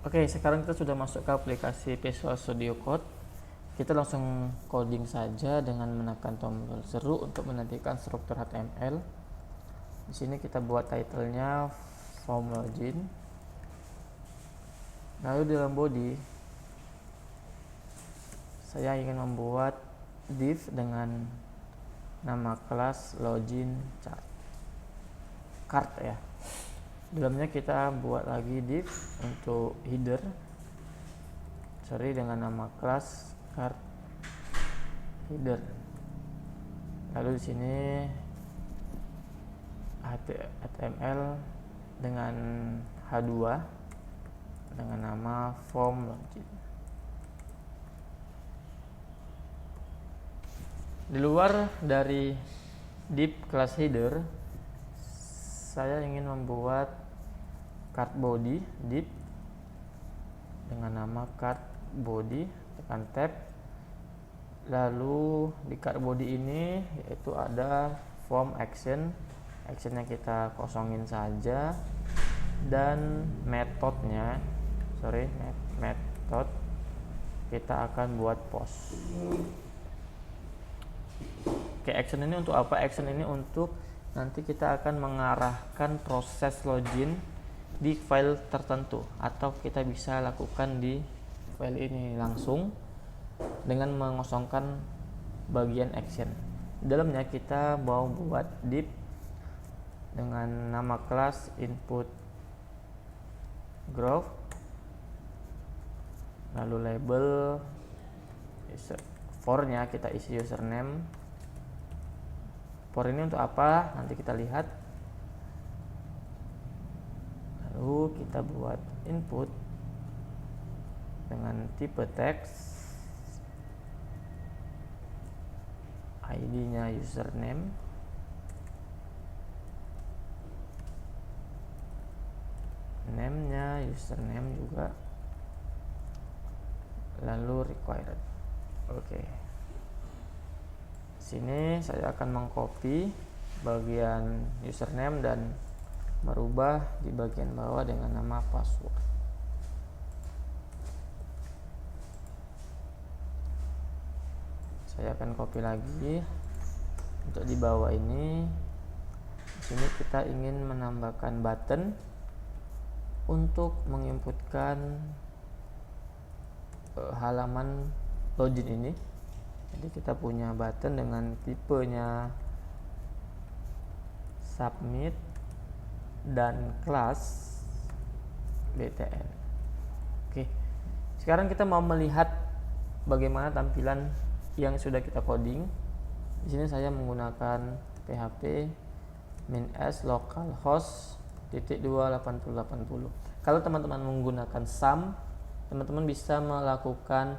Oke, sekarang kita sudah masuk ke aplikasi Visual Studio Code. Kita langsung coding saja dengan menekan tombol seru untuk menantikan struktur HTML. Di sini kita buat title-nya form login. Lalu di dalam body saya ingin membuat div dengan nama kelas login card ya. Dalamnya kita buat lagi div untuk header dengan nama kelas card header. Lalu di sini HTML dengan H2 dengan nama form login. Di luar dari div kelas header, saya ingin membuat card body div dengan nama card body, tekan tab. Lalu di card body ini yaitu ada form actionnya kita kosongin saja, dan metode kita akan buat post. Oke, action ini untuk apa? Action ini untuk nanti kita akan mengarahkan proses login di file tertentu, atau kita bisa lakukan di file ini langsung dengan mengosongkan bagian action. Dalamnya kita mau buat div dengan nama kelas input graph, lalu label for-nya kita isi username. For ini untuk apa? Nanti kita lihat. Lalu kita buat input dengan tipe teks, ID-nya username, name-nya username juga, lalu required. Oke. Sini saya akan mengcopy bagian username dan merubah di bagian bawah dengan nama password. Saya akan copy lagi untuk di bawah ini. Di sini kita ingin menambahkan button untuk menginputkan halaman login ini. Jadi kita punya button dengan tipenya submit dan kelas btn. Oke. Sekarang kita mau melihat bagaimana tampilan yang sudah kita coding. Di sini saya menggunakan php -s localhost 2.80.80. Kalau teman-teman menggunakan SAM, teman-teman bisa melakukan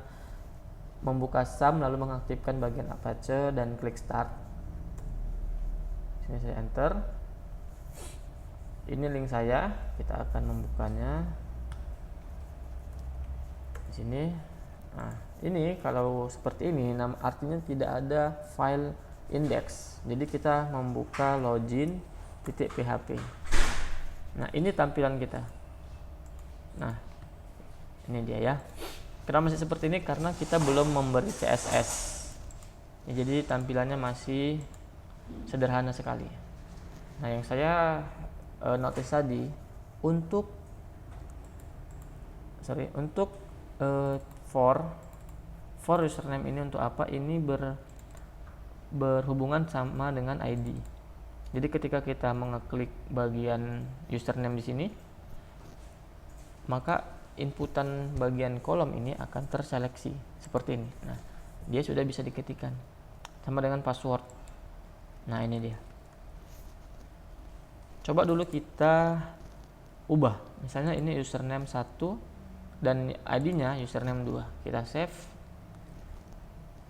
membuka SAM lalu mengaktifkan bagian Apache dan klik start. Sini saya enter. Ini link saya, kita akan membukanya di sini. Nah, ini kalau seperti ini artinya tidak ada file index. Jadi kita membuka login.php. Nah, ini tampilan kita. Nah, ini dia ya. Kenapa masih seperti ini? Karena kita belum memberi CSS. Ya, jadi tampilannya masih sederhana sekali. Nah, yang saya notice tadi untuk for username ini untuk apa? Ini berhubungan sama dengan ID. Jadi ketika kita mengeklik bagian username di sini, maka inputan bagian kolom ini akan terseleksi seperti ini. Nah, dia sudah bisa diketikkan sama dengan password. Nah, ini dia. Coba dulu kita ubah. Misalnya ini username 1 dan ID-nya username 2. Kita save.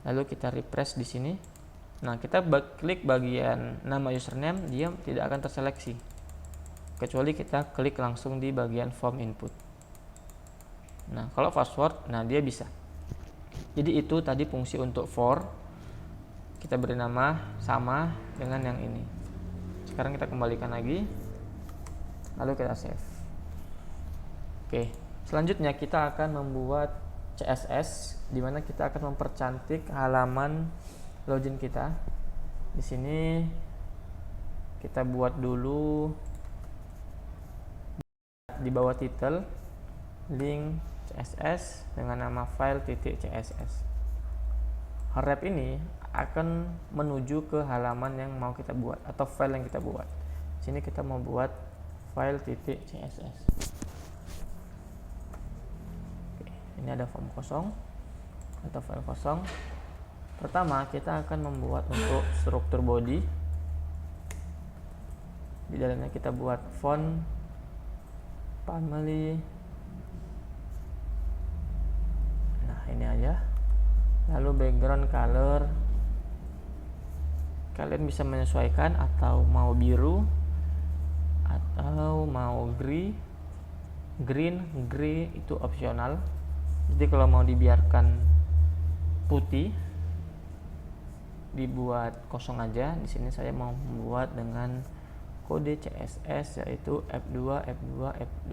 Lalu kita refresh di sini. Nah, kita klik bagian nama username, dia tidak akan terseleksi. Kecuali kita klik langsung di bagian form input. Nah, kalau password, nah dia bisa. Jadi itu tadi fungsi untuk for. Kita beri nama sama dengan yang ini. Sekarang kita kembalikan lagi, lalu kita save. Oke, Selanjutnya kita akan membuat CSS, di mana kita akan mempercantik halaman login kita. Di sini kita buat dulu di bawah title link CSS dengan nama file .css. Href ini akan menuju ke halaman yang mau kita buat atau file yang kita buat. Sini kita mau buat file .css. Oke, ini ada form kosong atau file kosong. Pertama kita akan membuat untuk struktur body. Di dalamnya kita buat font, family. Nah, ini aja. Lalu background color, kalian bisa menyesuaikan atau mau biru atau mau green, grey itu opsional. Jadi kalau mau dibiarkan putih, dibuat kosong aja. Di sini saya mau membuat dengan kode CSS yaitu F2 F2 F2.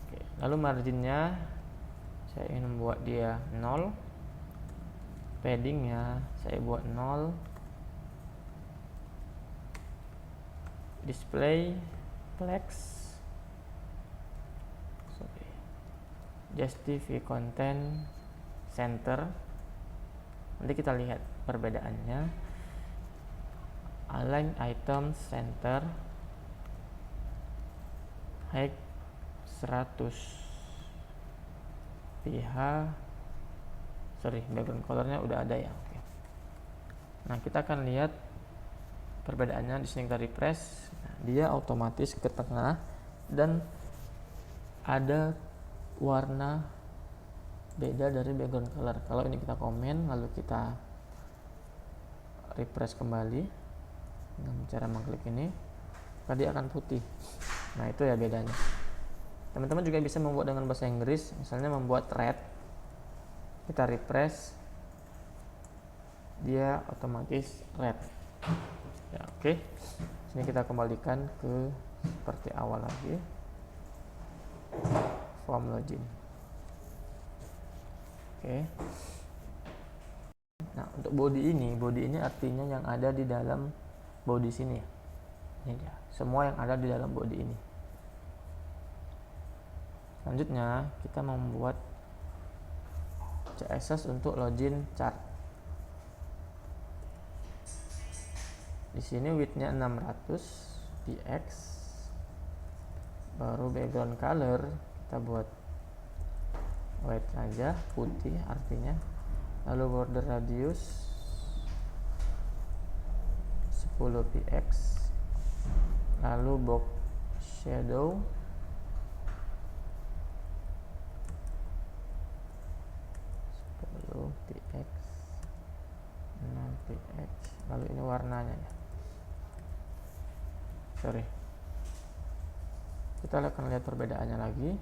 Oke, lalu marginnya saya ingin membuat dia 0. Paddingnya saya buat 0. Display flex, justify content center. Nanti kita lihat perbedaannya. Align item center, height 100 ph, background colornya udah ada ya. Oke. Nah, kita akan lihat perbedaannya. Di sini kita refresh, dia otomatis ke tengah dan ada warna beda dari background color. Kalau ini kita komen lalu kita refresh kembali dengan cara mengklik ini, tadi akan putih. Nah, itu ya bedanya. Teman-teman juga bisa membuat dengan bahasa Inggris, misalnya membuat red, kita refresh, dia otomatis red ya. Oke, sini kita kembalikan ke seperti awal lagi, form login. Oke. Nah, untuk body ini artinya yang ada di dalam body sini ya. Ini dia, semua yang ada di dalam body ini. Selanjutnya kita membuat CSS untuk login chart. Di sini widthnya 600 px. Baru background color kita buat white saja, putih artinya. Lalu border radius 10 px. Lalu box shadow 10 px, 6 px. Lalu ini warnanya ya. Kita akan lihat perbedaannya lagi.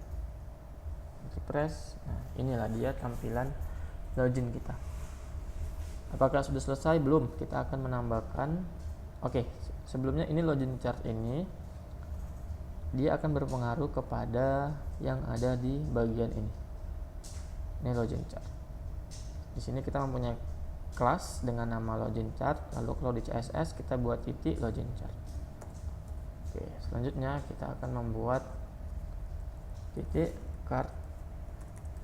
Refresh. Nah, inilah dia tampilan login kita. Apakah sudah selesai? Belum. Kita akan menambahkan. Oke, sebelumnya ini login chart ini dia akan berpengaruh kepada yang ada di bagian ini. Ini login chart. Di sini kita mempunyai kelas dengan nama login chart. Lalu kalau di CSS kita buat titik login chart. Oke, selanjutnya kita akan membuat titik card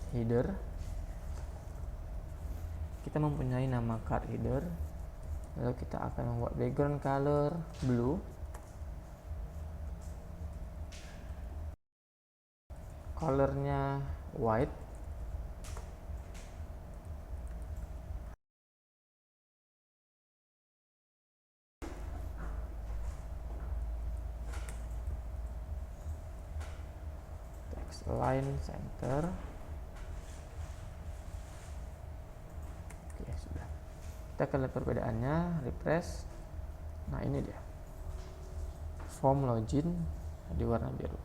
header. Kita mempunyai nama card header. Lalu kita akan membuat background color blue, colornya white, text line center. Oke, sudah. Kita akan lihat perbedaannya, refresh. Nah, ini dia form login di warna biru.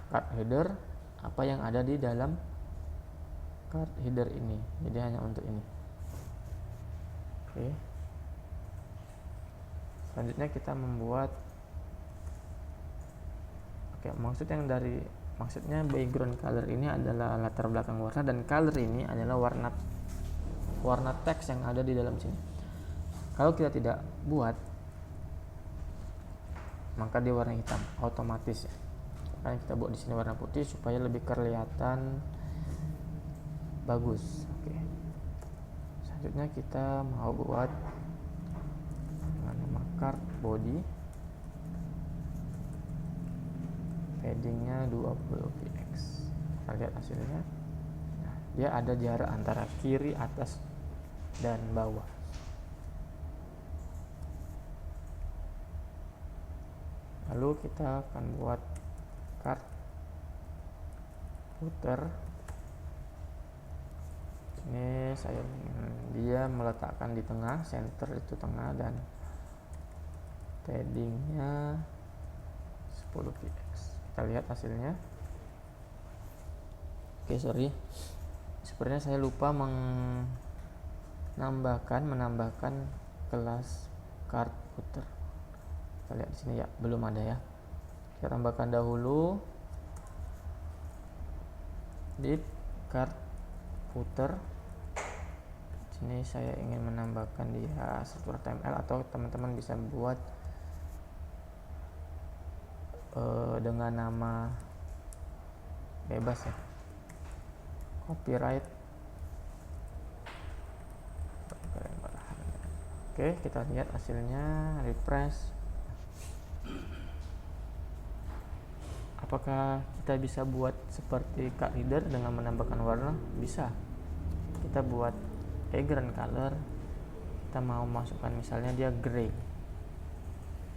Card header, apa yang ada di dalam card header ini, jadi hanya untuk ini. Oke, selanjutnya kita membuat, maksud yang dari Maksudnya background color ini adalah latar belakang warna, dan color ini adalah warna teks yang ada di dalam sini. Kalau kita tidak buat, maka dia warna hitam otomatis ya. Makanya kita buat di sini warna putih supaya lebih kelihatan bagus. Oke. Selanjutnya kita mau buat dengan nama card body, paddingnya 20px. Kita lihat hasilnya. Nah, dia ada jarak antara kiri, atas, dan bawah. Lalu kita akan buat card footer. Ini saya dia meletakkan di tengah, center itu tengah, dan paddingnya 10px. Kita lihat hasilnya. Oke, sorry, sebenarnya saya lupa menambahkan kelas card footer. Kita lihat di sini ya, belum ada ya. Kita tambahkan dahulu div card footer. Sini saya ingin menambahkan dia struktur HTML, atau teman-teman bisa buat dengan nama bebas ya, copyright. Oke, kita lihat hasilnya, refresh. Apakah kita bisa buat seperti card reader dengan menambahkan warna? Bisa. Kita buat background color, kita mau masukkan misalnya dia gray,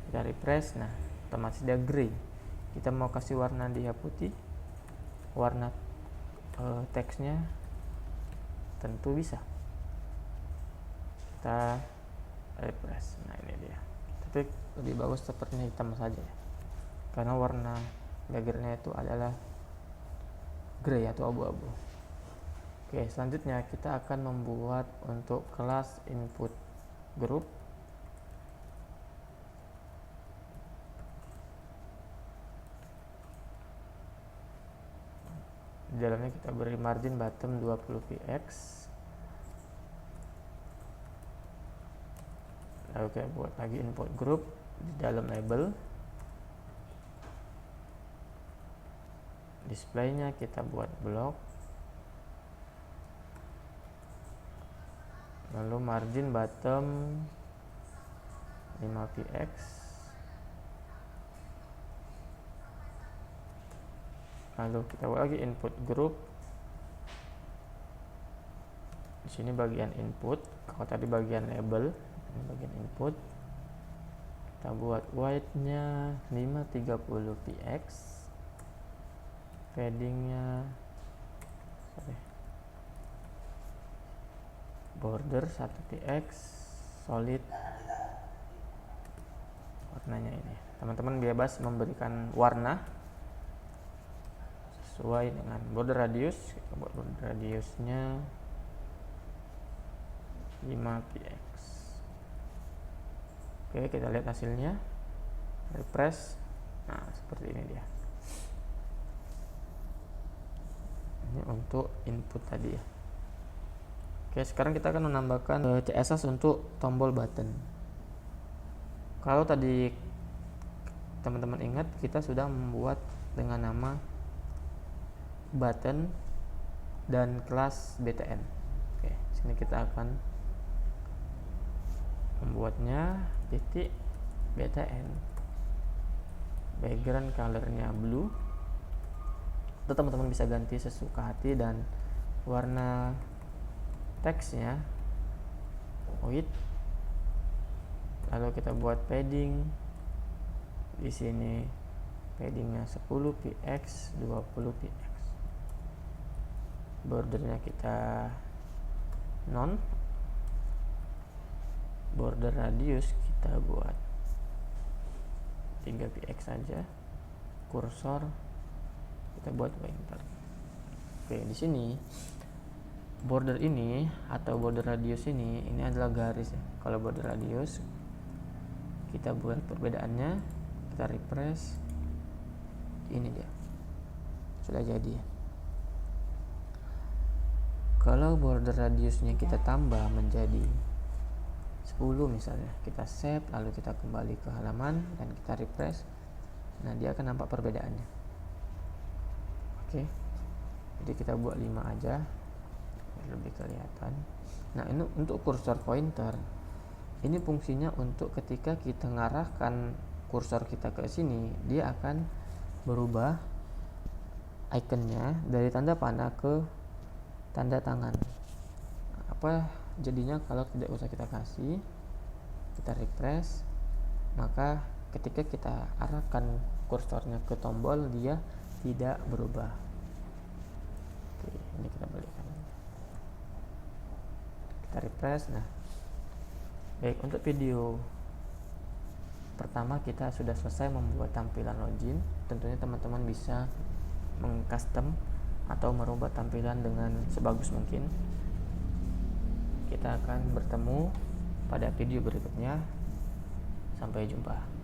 kita refresh, nah otomatis dia gray. Kita mau kasih warna dia putih, warna teksnya tentu bisa. Kita refresh, nah ini dia. Tapi lebih bagus sepertinya hitam saja ya, karena warna backgroundnya itu adalah gray atau abu-abu. Oke, selanjutnya kita akan membuat untuk kelas input group. Di dalamnya kita beri margin bottom 20px. Lalu kita buat lagi input group di dalam label. Displaynya kita buat blok. Lalu margin bottom 5px. Lalu kita buat lagi input group. Di sini bagian input, kalau tadi bagian label, ini bagian input. Kita buat white-nya 530px. Paddingnya border 1px, solid. Warnanya ini, teman-teman bebas memberikan warna sesuai dengan border radius. Kita buat border radiusnya 5px. Oke, kita lihat hasilnya, refresh. Nah, seperti ini dia. Ini untuk input tadi ya. Oke, sekarang kita akan menambahkan CSS untuk tombol button. Kalau tadi teman-teman ingat, kita sudah membuat dengan nama button dan kelas btn. Oke, sini kita akan membuatnya titik btn. Background colornya blue. Itu teman-teman bisa ganti sesuka hati, dan warna teksnya white. Lalu kita buat padding di sini, paddingnya 10px 20px. Bordernya kita non, border radius kita buat 3px saja. Kursor kita buat pointer. Oke, di sini border ini atau border radius ini adalah garis ya. Kalau border radius kita buat perbedaannya, kita refresh, ini dia. sudah jadi. Kalau border radiusnya kita tambah menjadi 10 misalnya, kita save, lalu kita kembali ke halaman dan kita refresh. Nah, dia akan nampak perbedaannya. Oke. Jadi kita buat 5 aja biar lebih kelihatan. Nah, ini untuk kursor pointer. Ini fungsinya untuk ketika kita ngarahkan kursor kita ke sini, dia akan berubah ikonnya dari tanda panah ke tanda tangan. Apa jadinya kalau tidak usah kita kasih, kita refresh, maka ketika kita arahkan kursornya ke tombol, dia tidak berubah. Oke, ini kita balikkan. Kita refresh. Nah, baik, untuk video pertama kita sudah selesai membuat tampilan login. Tentunya teman-teman bisa mengcustom atau merubah tampilan dengan sebagus mungkin. Kita akan bertemu pada video berikutnya. Sampai jumpa.